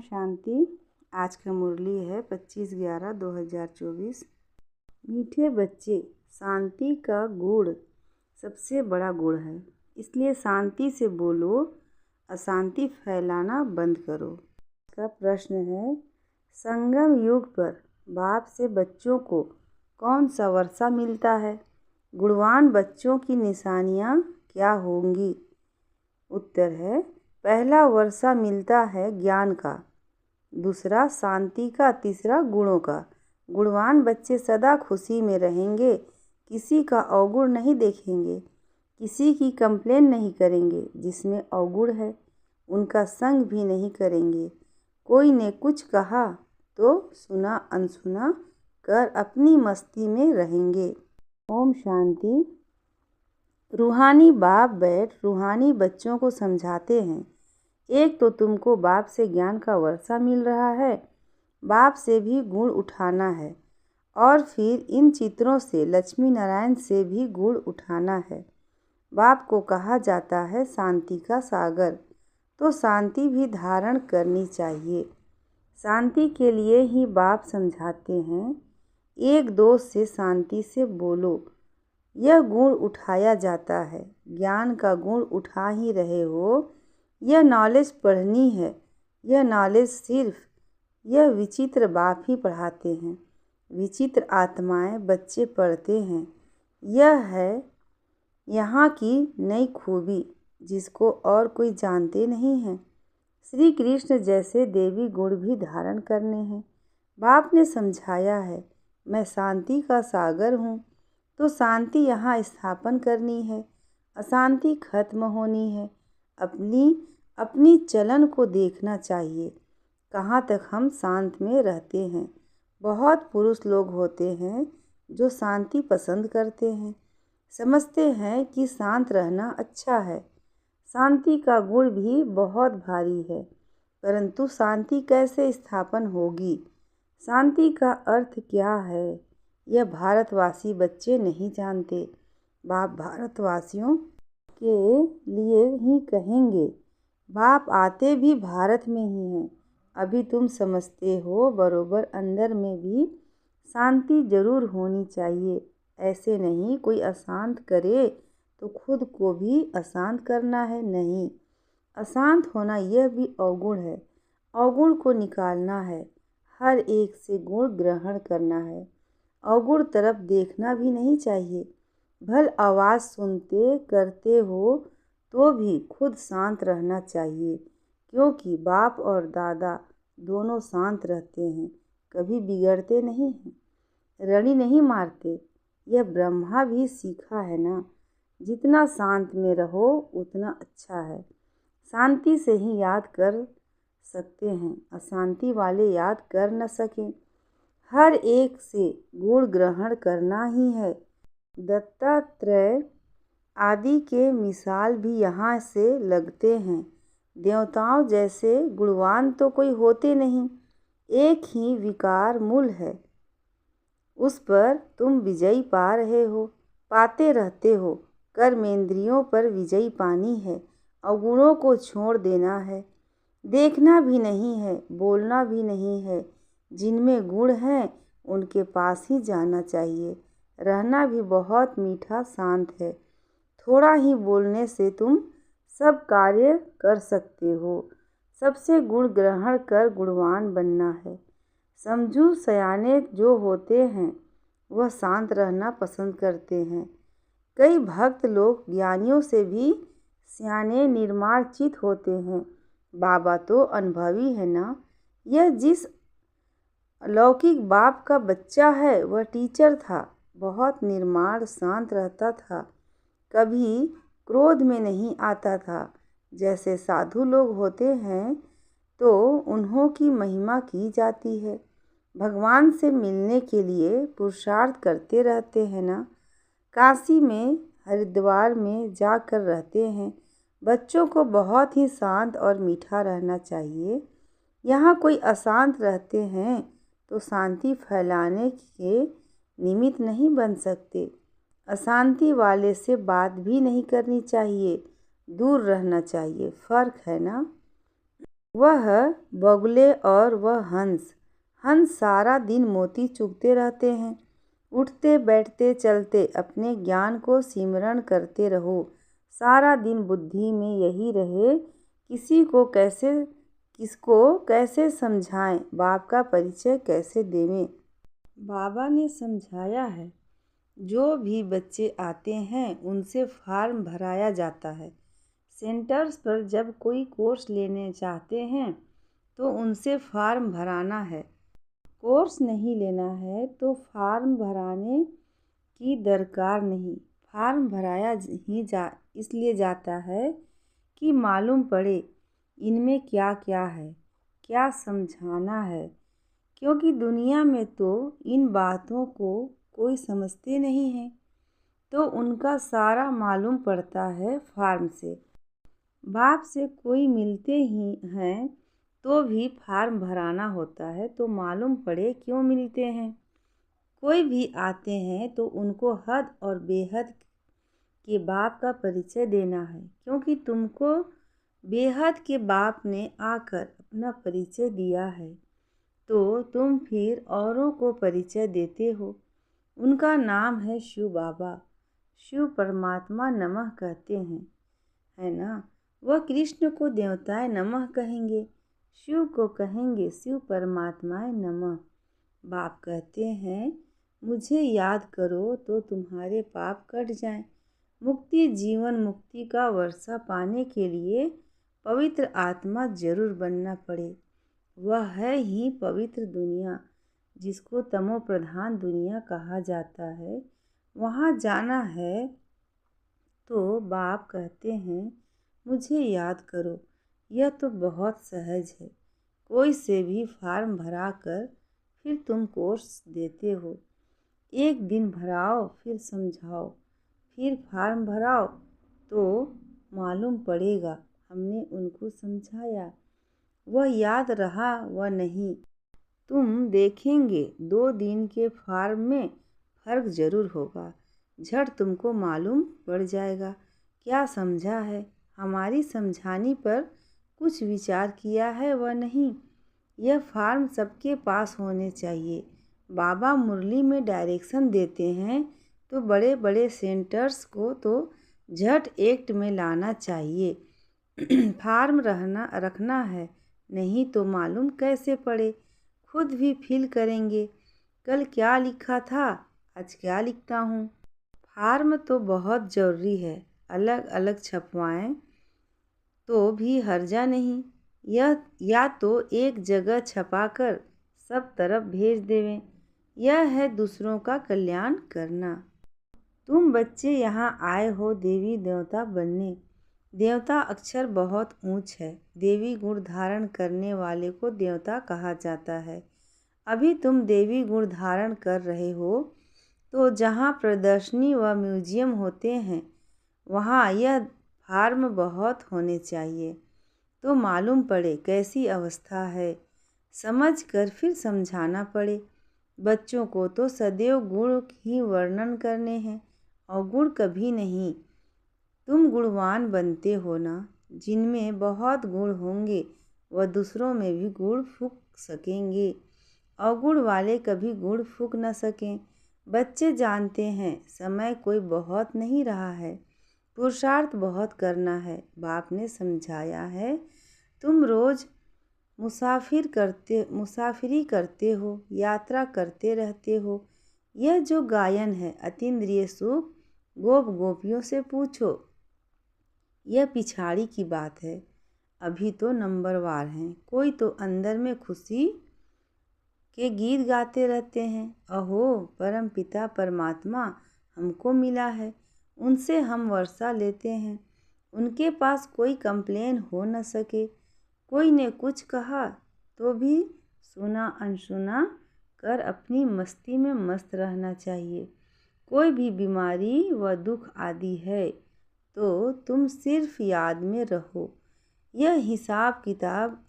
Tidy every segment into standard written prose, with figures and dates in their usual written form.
शांति। आज का मुरली है 25/11/2024। मीठे बच्चे, शांति का गुण सबसे बड़ा गुण है, इसलिए शांति से बोलो, अशांति फैलाना बंद करो। का प्रश्न है, संगम युग पर बाप से बच्चों को कौन सा वर्षा मिलता है? गुणवान बच्चों की निशानियाँ क्या होंगी? उत्तर है, पहला वर्षा मिलता है ज्ञान का, दूसरा शांति का, तीसरा गुणों का। गुणवान बच्चे सदा खुशी में रहेंगे, किसी का अवगुण नहीं देखेंगे, किसी की कंप्लेन नहीं करेंगे। जिसमें अवगुण है उनका संग भी नहीं करेंगे। कोई ने कुछ कहा तो सुना अनसुना कर अपनी मस्ती में रहेंगे। ओम शांति। रूहानी बाप बैठ रूहानी बच्चों को समझाते हैं। एक तो तुमको बाप से ज्ञान का वर्षा मिल रहा है, बाप से भी गुण उठाना है, और फिर इन चित्रों से लक्ष्मी नारायण से भी गुण उठाना है। बाप को कहा जाता है शांति का सागर, तो शांति भी धारण करनी चाहिए। शांति के लिए ही बाप समझाते हैं, एक दोस्त से शांति से बोलो। यह गुण उठाया जाता है, ज्ञान का गुण उठा ही रहे हो। यह नॉलेज पढ़नी है, यह नॉलेज सिर्फ यह विचित्र बाप ही पढ़ाते हैं। विचित्र आत्माएं बच्चे पढ़ते हैं। यह है यहाँ की नई खूबी, जिसको और कोई जानते नहीं हैं। श्री कृष्ण जैसे देवी गुण भी धारण करने हैं। बाप ने समझाया है, मैं शांति का सागर हूँ, तो शांति यहाँ स्थापन करनी है, अशांति खत्म होनी है। अपनी चलन को देखना चाहिए, कहाँ तक हम शांत में रहते हैं। बहुत पुरुष लोग होते हैं जो शांति पसंद करते हैं, समझते हैं कि शांत रहना अच्छा है। शांति का गुण भी बहुत भारी है, परंतु शांति कैसे स्थापन होगी, शांति का अर्थ क्या है, यह भारतवासी बच्चे नहीं जानते। बाप भारतवासियों के लिए ही कहेंगे। बाप आते भी भारत में ही हैं। अभी तुम समझते हो, बरोबर अंदर में भी शांति जरूर होनी चाहिए। ऐसे नहीं कोई अशांत करे तो खुद को भी अशांत करना है, नहीं। अशांत होना यह भी अवगुण है, अवगुण को निकालना है। हर एक से गुण ग्रहण करना है, अवगुण तरफ देखना भी नहीं चाहिए। भल आवाज़ सुनते करते हो तो भी खुद शांत रहना चाहिए, क्योंकि बाप और दादा दोनों शांत रहते हैं, कभी बिगड़ते नहीं हैं, रड़ी नहीं मारते। यह ब्रह्मा भी सीखा है ना, जितना शांत में रहो उतना अच्छा है। शांति से ही याद कर सकते हैं, अशांति वाले याद कर न सकें। हर एक से गुण ग्रहण करना ही है। दत्तात्रेय आदि के मिसाल भी यहाँ से लगते हैं। देवताओं जैसे गुणवान तो कोई होते नहीं, एक ही विकार मूल है, उस पर तुम विजयी पा रहे हो, पाते रहते हो। कर्मेंद्रियों पर विजयी पानी है, अवगुणों को छोड़ देना है। देखना भी नहीं है, बोलना भी नहीं है। जिनमें गुण हैं उनके पास ही जाना चाहिए। रहना भी बहुत मीठा शांत है। थोड़ा ही बोलने से तुम सब कार्य कर सकते हो। सबसे गुण ग्रहण कर गुणवान बनना है। समझू सयाने जो होते हैं वह शांत रहना पसंद करते हैं। कई भक्त लोग ज्ञानियों से भी सयाने निर्माणचित होते हैं। बाबा तो अनुभवी है ना। यह जिस अलौकिक बाप का बच्चा है वह टीचर था, बहुत निर्माण शांत रहता था, कभी क्रोध में नहीं आता था। जैसे साधु लोग होते हैं तो उन्हों की महिमा की जाती है। भगवान से मिलने के लिए पुरुषार्थ करते रहते हैं ना। काशी में हरिद्वार में जाकर रहते हैं। बच्चों को बहुत ही शांत और मीठा रहना चाहिए। यहाँ कोई अशांत रहते हैं तो शांति फैलाने के निमित्त नहीं बन सकते। अशांति वाले से बात भी नहीं करनी चाहिए, दूर रहना चाहिए। फर्क है ना। वह बगुले और वह हंस। हंस सारा दिन मोती चुगते रहते हैं। उठते बैठते चलते अपने ज्ञान को सिमरण करते रहो। सारा दिन बुद्धि में यही रहे, किसको कैसे समझाएं, बाप का परिचय कैसे देवें। बाबा ने समझाया है, जो भी बच्चे आते हैं उनसे फॉर्म भराया जाता है। सेंटर्स पर जब कोई कोर्स लेने चाहते हैं तो उनसे फॉर्म भराना है। कोर्स नहीं लेना है तो फॉर्म भराने की दरकार नहीं। फॉर्म भराया इसलिए जाता है कि मालूम पड़े इनमें क्या क्या है, क्या समझाना है, क्योंकि दुनिया में तो इन बातों को कोई समझते नहीं है, तो उनका सारा मालूम पड़ता है फॉर्म से। बाप से कोई मिलते ही हैं तो भी फॉर्म भराना होता है, तो मालूम पड़े क्यों मिलते हैं। कोई भी आते हैं तो उनको हद और बेहद के बाप का परिचय देना है, क्योंकि तुमको बेहद के बाप ने आकर अपना परिचय दिया है, तो तुम फिर औरों को परिचय देते हो। उनका नाम है शिव बाबा। शिव परमात्मा नमः कहते हैं, है ना। वह कृष्ण को देवताए नमः कहेंगे, शिव को कहेंगे शिव परमात्माए नमः। बाप कहते हैं, मुझे याद करो तो तुम्हारे पाप कट जाएं। मुक्ति, जीवन मुक्ति का वर्षा पाने के लिए पवित्र आत्मा जरूर बनना पड़े। वह है ही पवित्र दुनिया, जिसको तमो प्रधान दुनिया कहा जाता है। वहाँ जाना है तो बाप कहते हैं, मुझे याद करो। यह तो बहुत सहज है। कोई से भी फॉर्म भरा कर फिर तुम कोर्स देते हो। एक दिन भराओ, फिर समझाओ, फिर फॉर्म भराओ, तो मालूम पड़ेगा हमने उनको समझाया। वह याद रहा वह नहीं। तुम देखेंगे 2 दिन के फॉर्म में फ़र्क ज़रूर होगा। झट तुमको मालूम पड़ जाएगा क्या समझा है। हमारी समझाने पर कुछ विचार किया है वह नहीं। यह फॉर्म सबके पास होने चाहिए। बाबा मुरली में डायरेक्शन देते हैं तो बड़े बड़े सेंटर्स को तो झट एक्ट में लाना चाहिए। फॉर्म रखना है, नहीं तो मालूम कैसे पड़े। खुद भी फील करेंगे, कल क्या लिखा था, आज क्या लिखता हूँ। फॉर्म तो बहुत ज़रूरी है, अलग अलग छपवाएं तो भी हर्जा नहीं। यह या तो एक जगह छपाकर सब तरफ भेज देवें। यह है दूसरों का कल्याण करना। तुम बच्चे यहाँ आए हो देवी देवता बनने। देवता अक्षर बहुत ऊंच है। देवी गुण धारण करने वाले को देवता कहा जाता है। अभी तुम देवी गुण धारण कर रहे हो, तो जहाँ प्रदर्शनी व म्यूजियम होते हैं वहाँ यह फॉर्म बहुत होने चाहिए, तो मालूम पड़े कैसी अवस्था है। समझ कर फिर समझाना पड़े। बच्चों को तो सदैव गुण ही वर्णन करने हैं और गुण कभी नहीं। तुम गुणवान बनते हो ना। जिनमें बहुत गुण होंगे वह दूसरों में भी गुण फूंक सकेंगे। अवगुण वाले कभी गुण फूंक न सकें। बच्चे जानते हैं समय कोई बहुत नहीं रहा है, पुरुषार्थ बहुत करना है। बाप ने समझाया है, तुम रोज़ मुसाफिरी करते हो, यात्रा करते रहते हो। यह जो गायन है अतीन्द्रिय सुख, गोप गोपियों से पूछो। यह पिछाड़ी की बात है, अभी तो नंबरवार हैं। कोई तो अंदर में खुशी के गीत गाते रहते हैं। अहो परम पिता परमात्मा हमको मिला है, उनसे हम वर्षा लेते हैं। उनके पास कोई कंप्लेन हो न सके। कोई ने कुछ कहा तो भी सुना अनसुना कर अपनी मस्ती में मस्त रहना चाहिए। कोई भी बीमारी व दुख आदि है तो तुम सिर्फ याद में रहो। यह हिसाब किताब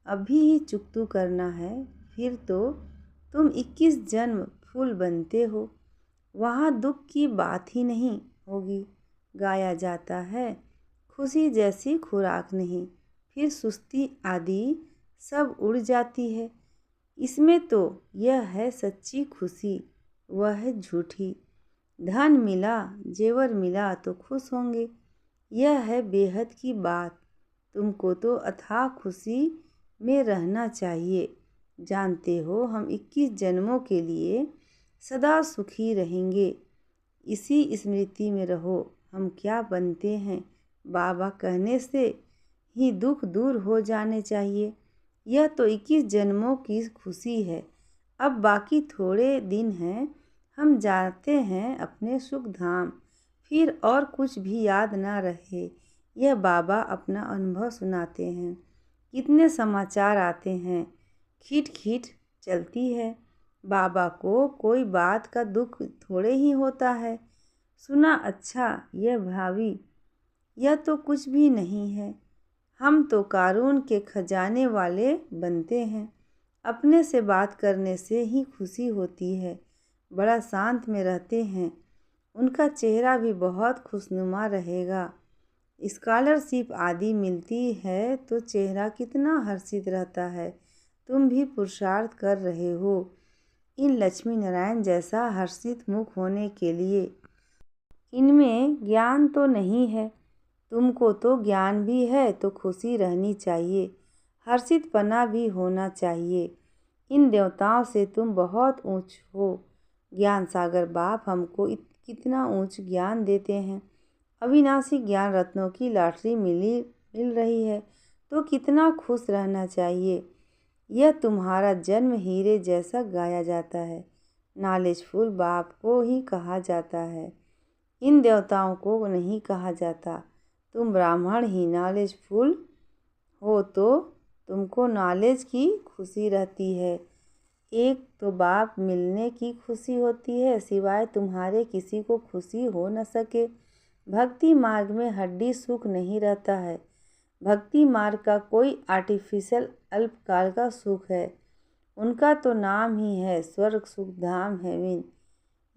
अभी ही चुकतू करना है, फिर तो तुम 21 जन्म फूल बनते हो। वहाँ दुख की बात ही नहीं होगी। गाया जाता है, खुशी जैसी खुराक नहीं। फिर सुस्ती आदि सब उड़ जाती है। इसमें तो यह है सच्ची खुशी, वह है झूठी। धन मिला, जेवर मिला तो खुश होंगे, यह है बेहद की बात। तुमको तो अथाह खुशी में रहना चाहिए। जानते हो हम 21 जन्मों के लिए सदा सुखी रहेंगे। इसी स्मृति में रहो। हम क्या बनते हैं, बाबा कहने से ही दुख दूर हो जाने चाहिए। यह तो 21 जन्मों की खुशी है। अब बाकी थोड़े दिन हैं, हम जाते हैं अपने सुख धाम, फिर और कुछ भी याद ना रहे। यह बाबा अपना अनुभव सुनाते हैं। कितने समाचार आते हैं, खीट खीट चलती है। बाबा को कोई बात का दुख थोड़े ही होता है। सुना अच्छा, यह भावी, यह तो कुछ भी नहीं है। हम तो कारून के खजाने वाले बनते हैं। अपने से बात करने से ही खुशी होती है। बड़ा शांत में रहते हैं। उनका चेहरा भी बहुत खुशनुमा रहेगा। स्कॉलरशिप आदि मिलती है तो चेहरा कितना हर्षित रहता है। तुम भी पुरुषार्थ कर रहे हो इन लक्ष्मी नारायण जैसा हर्षित मुख होने के लिए। इनमें ज्ञान तो नहीं है, तुमको तो ज्ञान भी है, तो खुशी रहनी चाहिए, हर्षितपना भी होना चाहिए। इन देवताओं से तुम बहुत ऊंच हो। ज्ञान सागर बाप हमको कितना ऊंच ज्ञान देते हैं। अविनाशी ज्ञान रत्नों की लॉटरी मिल रही है तो कितना खुश रहना चाहिए। यह तुम्हारा जन्म हीरे जैसा गाया जाता है। नॉलेजफुल बाप को ही कहा जाता है, इन देवताओं को नहीं कहा जाता। तुम ब्राह्मण ही नॉलेजफुल हो तो तुमको नॉलेज की खुशी रहती है। एक तो बाप मिलने की खुशी होती है, सिवाय तुम्हारे किसी को खुशी हो न सके। भक्ति मार्ग में हड्डी सुख नहीं रहता है। भक्ति मार्ग का कोई आर्टिफिशियल अल्पकाल का सुख है। उनका तो नाम ही है स्वर्ग सुख धाम हेवन।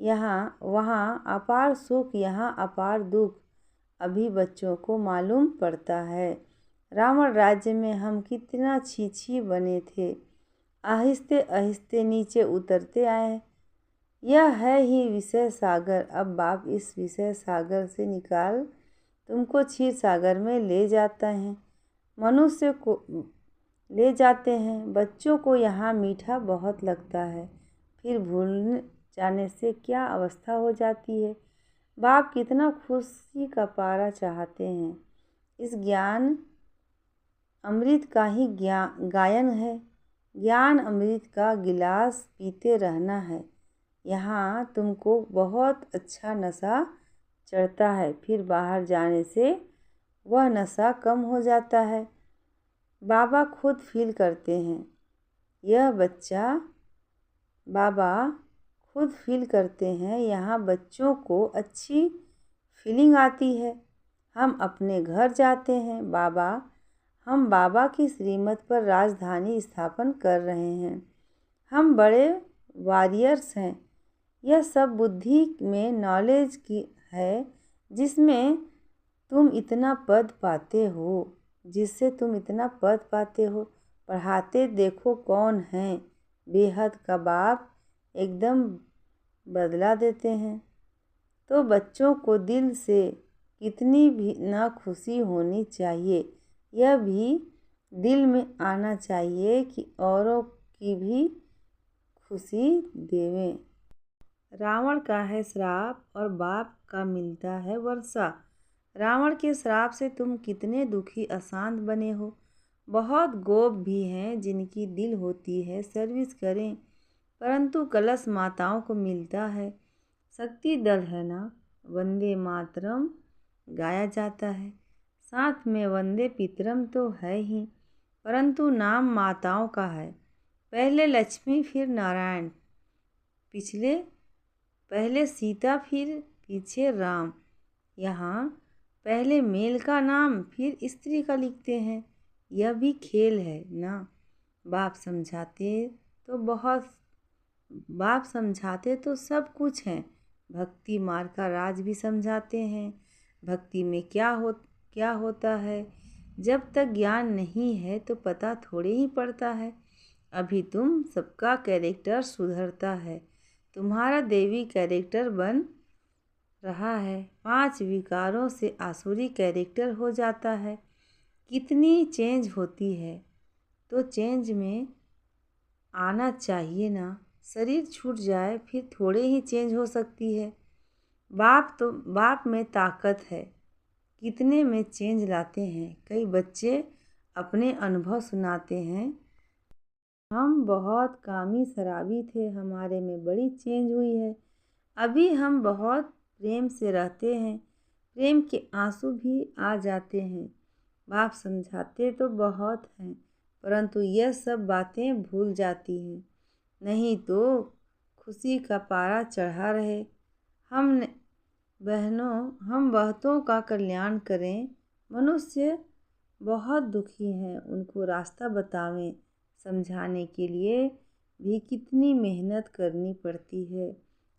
यहाँ वहाँ अपार सुख, यहाँ अपार दुख अभी बच्चों को मालूम पड़ता है। रावण राज्य में हम कितना छी बने थे, आहिस्ते आहिस्ते नीचे उतरते आए। यह है ही विषय सागर। अब बाप इस विषय सागर से निकाल तुमको क्षीर सागर में ले जाता है। मनुष्य को ले जाते हैं। बच्चों को यहाँ मीठा बहुत लगता है, फिर भूल जाने से क्या अवस्था हो जाती है। बाप कितना खुशी का पारा चाहते हैं। इस ज्ञान अमृत का ही गायन है। ज्ञान अमृत का गिलास पीते रहना है। यहाँ तुमको बहुत अच्छा नशा चढ़ता है, फिर बाहर जाने से वह नशा कम हो जाता है। बाबा खुद फील करते हैं। यह बच्चा बाबा खुद फील करते हैं। यहाँ बच्चों को अच्छी फीलिंग आती है। हम अपने घर जाते हैं। हम बाबा की श्रीमत पर राजधानी स्थापन कर रहे हैं। हम बड़े वॉरियर्स हैं। यह सब बुद्धि में नॉलेज की है, जिसमें तुम इतना पद पाते हो, जिससे तुम इतना पद पाते हो। पढ़ाते देखो कौन हैं, बेहद का बाप एकदम बदला देते हैं। तो बच्चों को दिल से कितनी भी ना खुशी होनी चाहिए, यह भी दिल में आना चाहिए कि औरों की भी खुशी देवें। रावण का है श्राप और बाप का मिलता है वर्षा। रावण के श्राप से तुम कितने दुखी अशांत बने हो। बहुत गोप भी हैं जिनकी दिल होती है सर्विस करें, परंतु कलश माताओं को मिलता है। शक्ति दल है ना, वंदे मातरम गाया जाता है, साथ में वंदे पितरम तो है ही, परंतु नाम माताओं का है। पहले लक्ष्मी फिर नारायण, पहले सीता फिर पीछे राम। यहाँ पहले मेल का नाम फिर स्त्री का लिखते हैं। यह भी खेल है ना। बाप समझाते तो सब कुछ है। भक्ति मार्ग का राज भी समझाते हैं। भक्ति में क्या होता है, जब तक ज्ञान नहीं है तो पता थोड़े ही पड़ता है। अभी तुम सबका कैरेक्टर सुधरता है, तुम्हारा देवी कैरेक्टर बन रहा है, 5 विकारों से आसुरी कैरेक्टर हो जाता है। कितनी चेंज होती है, तो चेंज में आना चाहिए ना। शरीर छूट जाए फिर थोड़े ही चेंज हो सकती है। बाप में ताकत है, कितने में चेंज लाते हैं। कई बच्चे अपने अनुभव सुनाते हैं, हम बहुत कामी शराबी थे, हमारे में बड़ी चेंज हुई है। अभी हम बहुत प्रेम से रहते हैं, प्रेम के आंसू भी आ जाते हैं। बाप समझाते तो बहुत हैं, परंतु यह सब बातें भूल जाती हैं। नहीं तो खुशी का पारा चढ़ा रहे। हम बहुतों का कल्याण करें। मनुष्य बहुत दुखी हैं, उनको रास्ता बतावें। समझाने के लिए भी कितनी मेहनत करनी पड़ती है,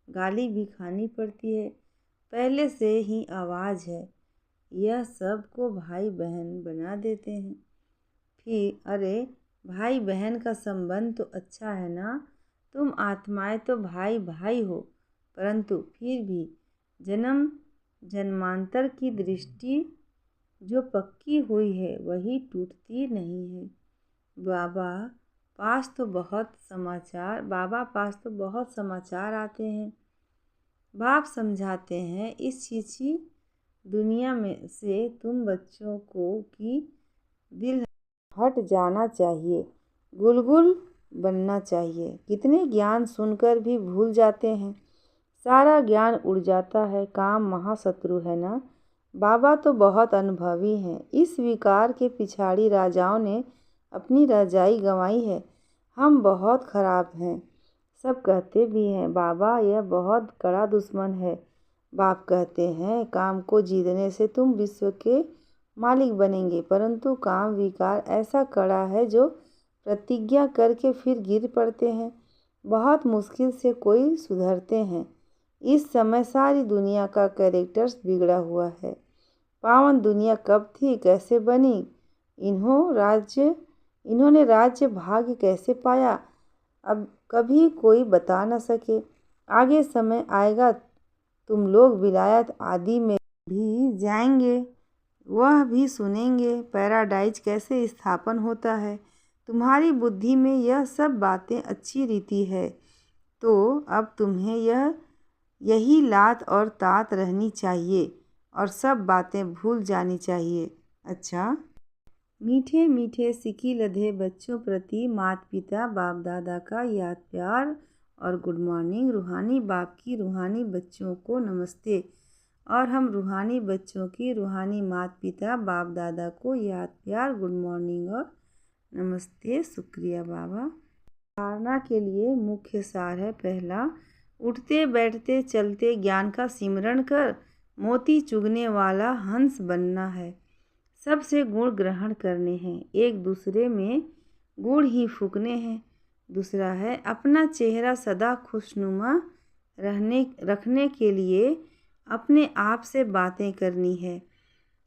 गाली भी खानी पड़ती है। पहले से ही आवाज़ है, यह सब को भाई बहन बना देते हैं। फिर अरे भाई बहन का संबंध तो अच्छा है ना, तुम आत्माएं तो भाई भाई हो, परंतु फिर भी जन्मांतर की दृष्टि जो पक्की हुई है वही टूटती नहीं है। बाबा पास तो बहुत समाचार आते हैं। बाप समझाते हैं, इस छीछी दुनिया में से तुम बच्चों को की दिल हट जाना चाहिए, गुलगुल बनना चाहिए। कितने ज्ञान सुनकर भी भूल जाते हैं, सारा ज्ञान उड़ जाता है। काम महाशत्रु है ना। बाबा तो बहुत अनुभवी हैं। इस विकार के पिछाड़ी राजाओं ने अपनी रजाई गंवाई है। हम बहुत खराब हैं, सब कहते भी हैं। बाबा यह बहुत कड़ा दुश्मन है। बाप कहते हैं, काम को जीतने से तुम विश्व के मालिक बनेंगे, परंतु काम विकार ऐसा कड़ा है जो प्रतिज्ञा करके फिर गिर पड़ते हैं। बहुत मुश्किल से कोई सुधरते हैं। इस समय सारी दुनिया का कैरेक्टर्स बिगड़ा हुआ है। पावन दुनिया कब थी, कैसे बनी, इन्होंने राज्य भाग्य कैसे पाया, अब कभी कोई बता न सके। आगे समय आएगा, तुम लोग विलायत आदि में भी जाएंगे, वह भी सुनेंगे पैराडाइज कैसे स्थापन होता है। तुम्हारी बुद्धि में यह सब बातें अच्छी रीति है, तो अब तुम्हें यही लात और तात रहनी चाहिए और सब बातें भूल जानी चाहिए। अच्छा, मीठे मीठे सिकी लधे बच्चों प्रति माता पिता बाप दादा का याद प्यार और गुड मॉर्निंग। रूहानी बाप की रूहानी बच्चों को नमस्ते, और हम रूहानी बच्चों की रूहानी माता पिता बाप दादा को याद प्यार गुड मॉर्निंग और नमस्ते। शुक्रिया बाबा। धारणा के लिए मुख्य सार है, पहला, उठते बैठते चलते ज्ञान का सिमरण कर मोती चुगने वाला हंस बनना है। सबसे गुण ग्रहण करने हैं, एक दूसरे में गुण ही फूकने हैं। दूसरा है, अपना चेहरा सदा खुशनुमा रखने के लिए अपने आप से बातें करनी है।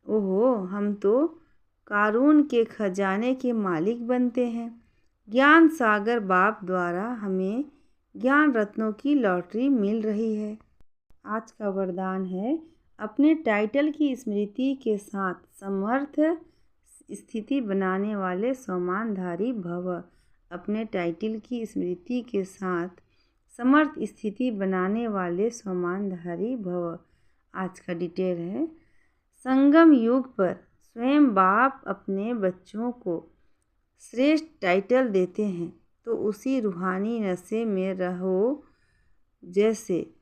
ओहो, हम तो कारून के खजाने के मालिक बनते हैं। ज्ञान सागर बाप द्वारा हमें ज्ञान रत्नों की लॉटरी मिल रही है। आज का वरदान है, अपने टाइटल की स्मृति के साथ समर्थ स्थिति बनाने वाले सम्मानधारी भव। अपने टाइटल की स्मृति के साथ समर्थ स्थिति बनाने वाले सम्मानधारी भव। आज का डिटेल है, संगम युग पर स्वयं बाप अपने बच्चों को श्रेष्ठ टाइटल देते हैं, तो उसी रूहानी नशे में रहो। जैसे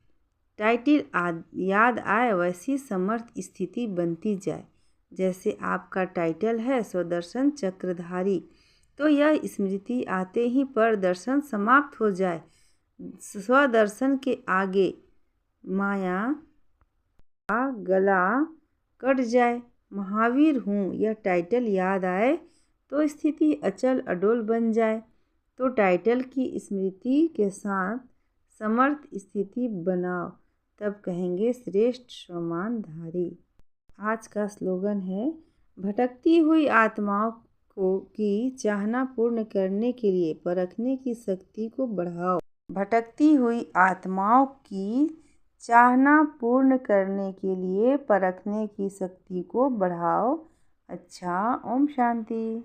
टाइटल याद आए वैसी समर्थ स्थिति बनती जाए। जैसे आपका टाइटल है स्वदर्शन चक्रधारी, तो यह स्मृति आते ही परदर्शन समाप्त हो जाए। स्वदर्शन के आगे माया का गला कट जाए। महावीर हूँ यह टाइटल याद आए तो स्थिति अचल अडोल बन जाए। तो टाइटल की स्मृति के साथ समर्थ स्थिति बनाओ, तब कहेंगे श्रेष्ठ सम्मानधारी। आज का स्लोगन है, भटकती हुई आत्माओं को की चाहना पूर्ण करने के लिए परखने की शक्ति को बढ़ाओ। भटकती हुई आत्माओं की चाहना पूर्ण करने के लिए परखने की शक्ति को बढ़ाओ। अच्छा, ओम शांति।